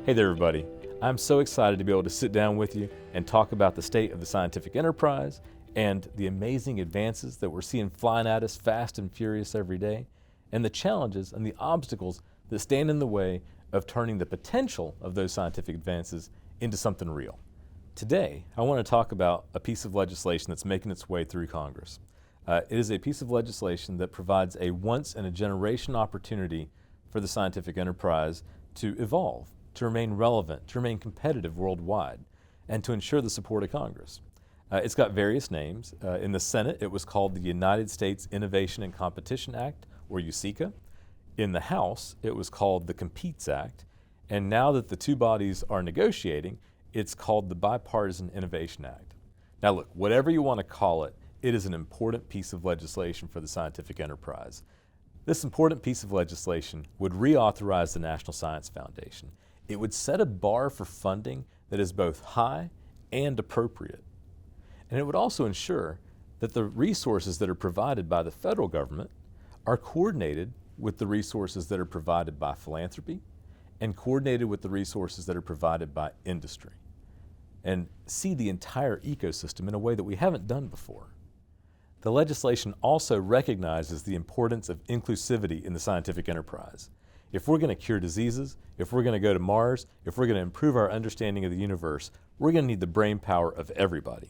Hey there, everybody. I'm so excited to be able to sit down with you and talk about the state of the scientific enterprise and the amazing advances that we're seeing flying at us fast and furious every day, and the challenges and the obstacles that stand in the way of turning the potential of those scientific advances into something real. Today, I want to talk about a piece of legislation that's making its way through Congress. It is a piece of legislation that provides a once-in-a-generation opportunity for the scientific enterprise to evolve, to remain relevant, to remain competitive worldwide, and to ensure the support of Congress. It's got various names. In the Senate, it was called the United States Innovation and Competition Act, or USICA. In the House, it was called the Competes Act. And now that the two bodies are negotiating, it's called the Bipartisan Innovation Act. Now look, whatever you want to call it, it is an important piece of legislation for the scientific enterprise. This important piece of legislation would reauthorize the National Science Foundation. It would set a bar for funding that is both high and appropriate. And it would also ensure that the resources that are provided by the federal government are coordinated with the resources that are provided by philanthropy and coordinated with the resources that are provided by industry, and see the entire ecosystem in a way that we haven't done before. The legislation also recognizes the importance of inclusivity in the scientific enterprise. If we're going to cure diseases, if we're going to go to Mars, if we're going to improve our understanding of the universe, we're going to need the brain power of everybody.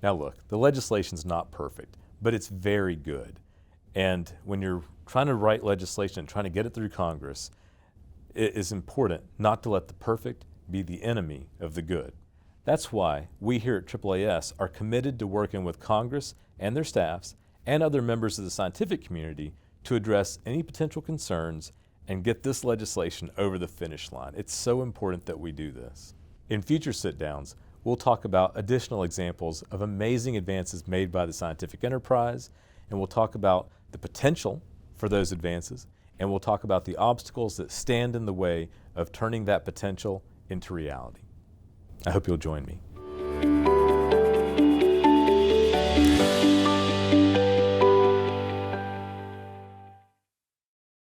Now look, the legislation's not perfect, but it's very good. And when you're trying to write legislation and trying to get it through Congress, it is important not to let the perfect be the enemy of the good. That's why we here at AAAS are committed to working with Congress and their staffs and other members of the scientific community to address any potential concerns and get this legislation over the finish line. It's so important that we do this. In future sit-downs, we'll talk about additional examples of amazing advances made by the scientific enterprise, and we'll talk about the potential for those advances, and we'll talk about the obstacles that stand in the way of turning that potential into reality. I hope you'll join me.